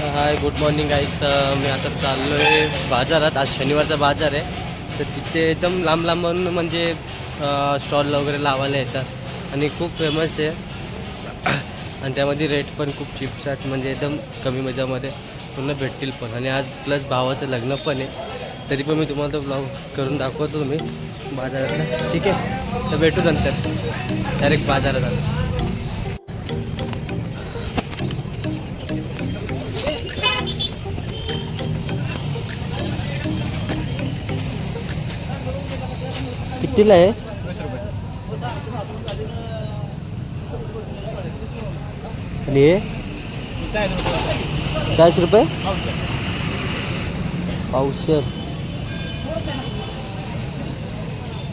Hi good morning गाईस. मी आता चाललो आहे बाजारात. आज शनिवारचा बाजार आहे, तर तिथे एकदम लांब लांबून म्हणजे स्टॉल वगैरे लावायला येतात आणि खूप फेमस आहे. आणि त्यामध्ये रेट पण खूप चिप्स म्हणजे एकदम कमी मजामध्ये पूर्ण भेटतील पण. आणि आज प्लस भावाचं लग्न पण आहे, तरी पण मी तुम्हाला तो ब्लॉग करून दाखवतो तुम्ही बाजारातला. ठीक आहे, तर भेटू नंतर डायरेक्ट बाजारात आता. कितीला आहे? 20 रुपये. आणि हे 40 रुपये पावशर.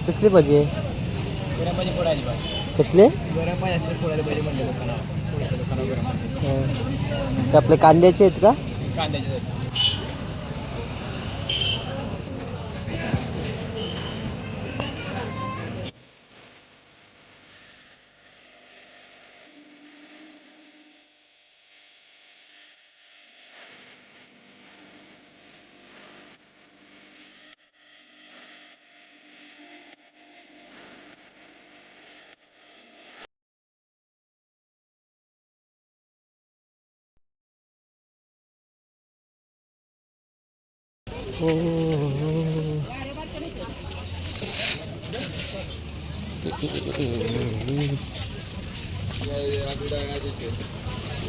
कसले भाजी आहे? गरम भाजी फोडायची पाहिजे. कसले? गरम पाहिजे असले फोडायला पाहिजे म्हणजे दुकानावर गरम ते आपले कांद्याचे आहेत का? कांद्याचे.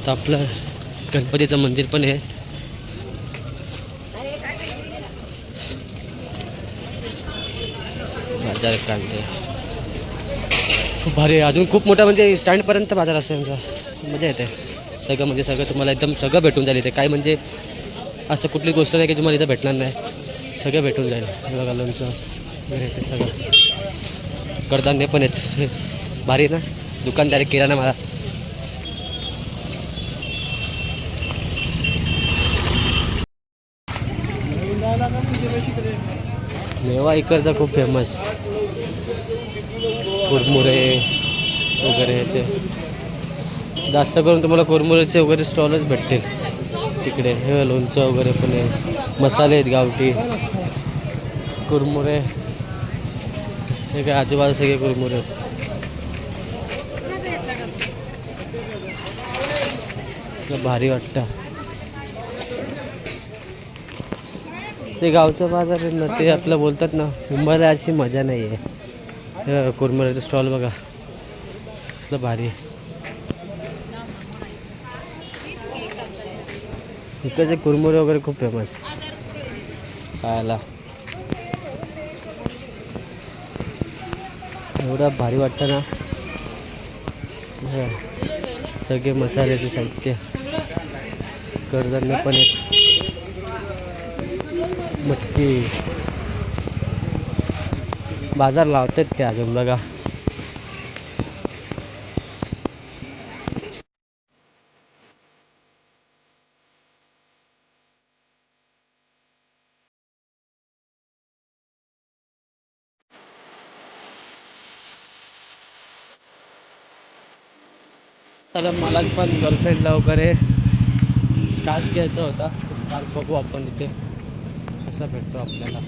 तर आपलं गणपतीचं मंदिर पण आहे. बाजार कांदे खूप भारी आहे. अजून खूप मोठा म्हणजे स्टँडपर्यंत बाजार असेल यांचा. मजा येते. सगळं म्हणजे सगळं तुम्हाला एकदम सगळं भेटून जाईल इथे. काय म्हणजे असं कुठली गोष्ट नाही की तुम्हाला इथं भेटणार नाही. सगळं भेटून जाईल. बघा लोणचं वगैरे ते सगळं. कडधान्य पण आहेत. भारी ना दुकान, डायरेक्ट किराणा मला. मेवा इकडचा खूप फेमस. कुरमुरे वगैरे ते जास्त करून तुम्हाला कुरमुरेचे वगैरे स्टॉलच भेटतील तिकडे. हे लोणचं वगैरे पण आहे. मसाले आहेत गावठी. कुरमुरे हे काय आजूबाजू सगळे कुरमुरे. भारी वाटतं. ते गावचं बाजार आहे ना, ते आपलं बोलतात ना मुंबईला अशी मजा नाही आहे. कुरमुऱ्याचं स्टॉल बघा कसलं भारी आहे. इकडचे कुरमुरे वगैरे खूप फेमस खायला. एवढा भारी वाटतं ना. सगळे मसाल्याचे साहित्य, कडधान्य पण आहेत. मटकी बाजार लावतात ते अजून बघा. तर मला पण गर्लफ्रेंडला वगैरे स्कार्फ घ्यायचा होता. तो स्कार्फ बघू आपण इथे कसा भेटतो आपल्याला.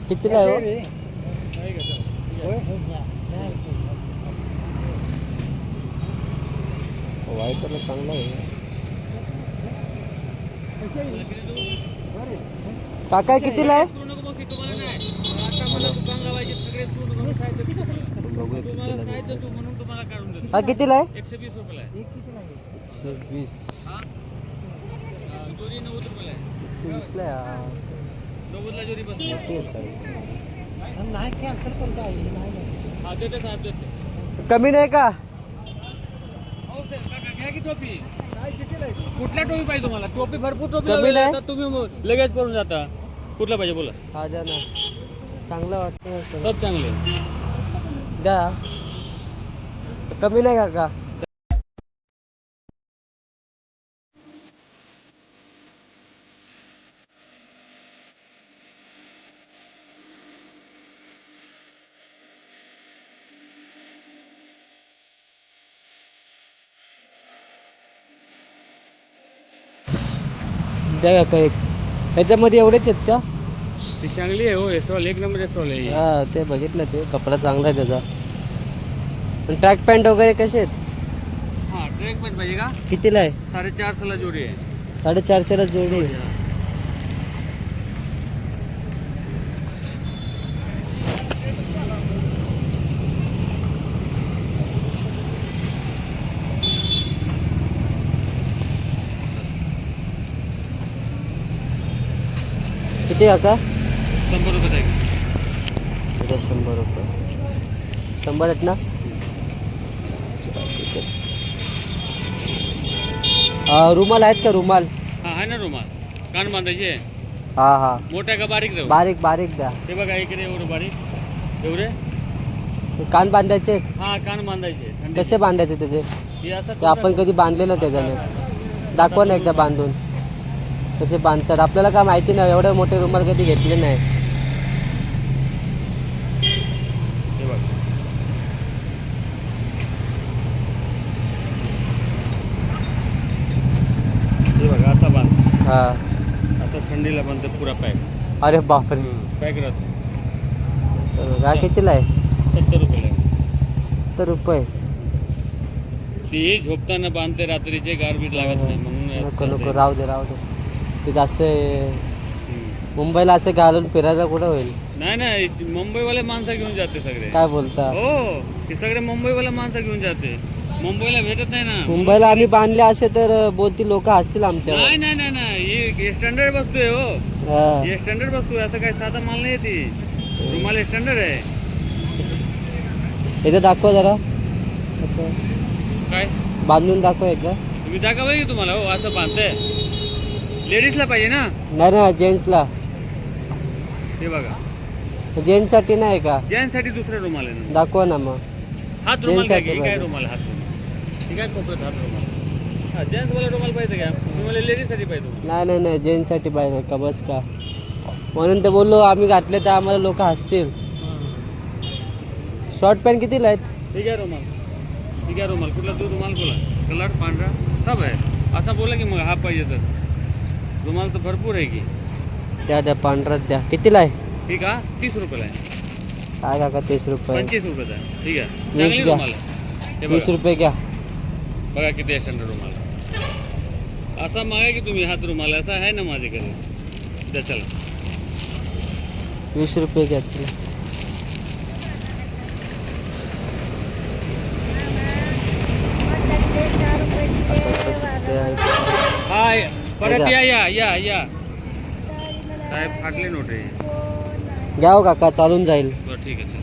कितीला आहे हो? व्हाईट कलर चांगला आहे. काका कितीला आहे? हा कितीला आहे? 120 रुपये. 120. 120 ला यार. मोठी आहे साईज. कमी नाही का? कुठल्या टोपी पाहिजे तुम्हाला? टोपी भरपूर टोपी कमी नाही? लावतात, तुम्ही लगेच करून जाता. कुठला पाहिजे बोला. हा द्या ना, चांगलं वाटतं. सब चांगले. द्या. कमी नाही का? त्या का एक ह्याच्यामध्ये एवढेच आहेत का? ती चांगली आहे हो, स्टॉल एक नंबर स्टॉल आहे. हा ते बघितलं ते कपडा चांगला आहे त्याचा. पण ट्रॅक पॅन्ट वगैरे कसे आहेत? हां, ट्रॅक पॅन्ट पाहिजे का? कितीला आहे? 450 ला जोडी आहे. 450ला जोडी आहे. किती काका? 100 रुपये आहे. इथे 100 रुपये. 100 आहेत ना? रुमाल आहेत का रुमाल? हा आहे ना रुमाल. कान बांधायचे. हा हा मोठ्या का बारीक देऊ? बारीक बारीक द्या. हे बघा इकडे एवढं बारीक. एवढे? कान बांधायचे हा कान बांधायचे. कसे बांधायचे त्याचे? हे असं ते आपण कधी बांधले ना त्याच्याने. दाखवा ना एकदा बांधून कसे बांधतात. आपल्याला काय माहिती नाही, एवढे मोठे रुमाल कधी घेतले नाही. हे बघा. हे बघा असा बांध. हा आता थंडीला बांधतात पुरा पॅक. अरे बापरे. पॅक राहतो. हा कितीला आहे? 70 रुपये. 70 रुपये. ती झोपताना बांधते रात्रीचे, गारबीट लागत नाही म्हणून. नको नको राहू दे राहू दे. ते असं मुंबईला असं घालून फिरायला कुठं होईल? नाही नाही, मुंबईवाले माणसं घेऊन जाते सगळे. काय बोलता? हो, हे सगळे मुंबईवाले माणसं घेऊन जाते. मुंबईला भेटत नाही ना. मुंबईला आम्ही बांधले असे तर बोलती लोक हसतील आमच्यावर. नाही नाही नाही नाही, ही स्टँडर्ड वस्तू आहे हो. हा. ही स्टँडर्ड वस्तू आहे, असं काही साधा माल नाही ती. तुम्हाला स्टँडर्ड आहे. इथं दाखवा जरा असं काय बांधून दाखवा एकदा. तुम्ही दाखवा की तुम्हाला हो असं बांधते. लेडीजला पाहिजे ना. नाही ना जेंट्सला. हे बघा, जेंट्ससाठी नाही का? जेंट्ससाठी दुसरा रुमाल आहे ना. दाखवा ना मग. हात रुमाल काय? जेंट्ससाठी ही काय पाहिजे. रुमाल? हात रुमाल. ठीक आहे, कोपऱ्यात हात रुमाल. हा, जेंट्सवाला रुमाल पाहिजे का? तुम्हाला लेडीजसाठी पाहिजे रुमाल. नाही नाही नाही जेंट्ससाठी पाहिजे का? बस का? म्हणून तर बोललो आम्ही घातले तर आम्हाला लोक हसतील. शॉर्ट पॅन्ट कितीला आहेत? ठीक आहे रुमाल. ठीक आहे रुमाल. कुठला तू रुमाल बोला. कलर पांढरा सब आहे. असा बोला की मग हा पाहिजे तर. रुमाल तर भरपूर आहे की. द्या द्या पांढरात द्या. कितीला आहे? ठीक आहे, 30 रुपयाला आहे. काय काका 30 रुपये? 25 रुपयाचा आहे. ठीक आहे, 20 चांगली घ्या. रुमाल आहे. हे 20 बघा, रुपये घ्या. बघा किती आहे स्टँडर्ड रुमाल. असा मागा की तुम्ही हात रुमाल. असा आहे ना माझ्याकडे. द्या चला. 20 रुपये घ्या चला. हाय परत या या या या. साहेब फाटले नोट आहे. घ्या हो काका चालून जाईल. बरं ठीक आहे.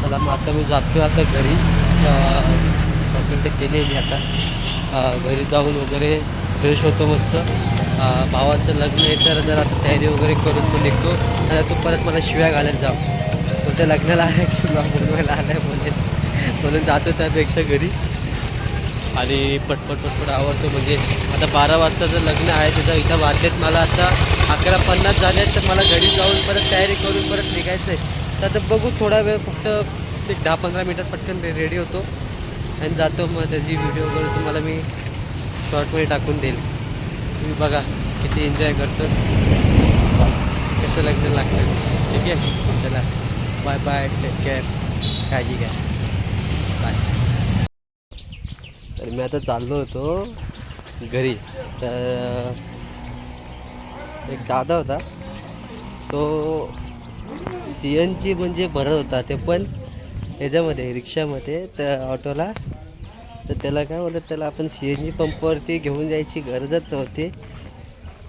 चला मग आता मी जातो आता घरी. शॉपिंग तर केली मी आता. घरी जाऊन वगैरे फ्रेश होतो मस्त. भावाचं लग्न आहे तर जर आता तयारी वगैरे करून तो निघतो. आणि तो परत मला शिव्या घालत जाऊ. कोणत्या लग्नाला आला किंवा मुंबईला आला आहे म्हणून जातो त्यापेक्षा घरी. आणि पटपट पटपट आवडतो. म्हणजे आता 12 वाजताचं लग्न आहे त्याचं. इथं वाजलेत मला आता 11:50 झाले आहेत. तर मला घरी जाऊन परत तयारी करून परत निघायचं आहे. तर आता बघू थोडा वेळ, फक्त एक 10-15 मिनिटात पटकन रेडी होतो आणि जातो. मग त्याची व्हिडिओ वगैरे तुम्हाला मी शॉर्टमध्ये टाकून देईल. तुम्ही बघा किती एन्जॉय करतो, कसं लग्न लागतं. ठीक आहे, चला बाय बाय, टेक केअर, काळजी घ्या, बाय. तर मी आता चाललो होतो घरी. तर एक दादा होता, तो CNG म्हणजे भरत होता, ते पण ह्याच्यामध्ये रिक्षामध्ये तर ऑटोला. तर त्याला काय बोलत, त्याला आपण CNG पंपावरती घेऊन जायची गरजच नव्हती.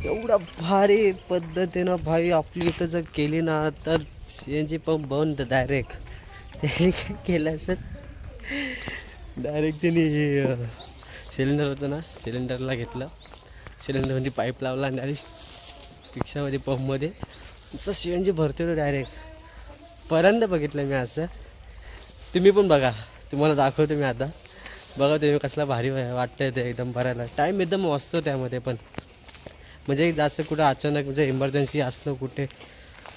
एवढा भारी पद्धतीनं भाई आपली इथं जर केली ना तर CNG पंप बंद डायरेक्ट. त्याने काय केलं असं, डायरेक्ट त्याने सिलेंडर होतं ना, सिलेंडरला घेतलं, सिलेंडरमध्ये पाईप लावला आणि डायरेक्ट रिक्षामध्ये पंपमध्ये नुसतं CNG भरते होतं डायरेक्ट. पर्यंत बघितलं मी असं. तुम्ही पण बघा, तुम्हाला दाखवतो मी आता. बघा तुम्ही कसला भारी वाटतंय ते एकदम भरायला. टाईम एकदम वाचतो त्यामध्ये पण. म्हणजे जास्त कुठं अचानक म्हणजे इमर्जन्सी असलं कुठे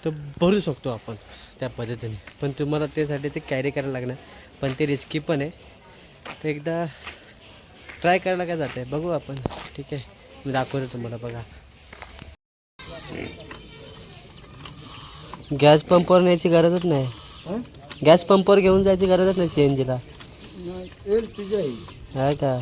तर भरू शकतो आपण त्या पद्धतीने. पण तुम्हाला त्यासाठी ते कॅरी करायला लागणार, पण ते रिस्की पण आहे. तर एकदा ट्राय करायला काय जातं आहे, बघू आपण. ठीक आहे, मी दाखवतो तुम्हाला. बघा, गॅस पंपवर न्यायची गरजच नाही. गॅस पंपवर घेऊन जायची गरजच नाही CNGला. आहे का?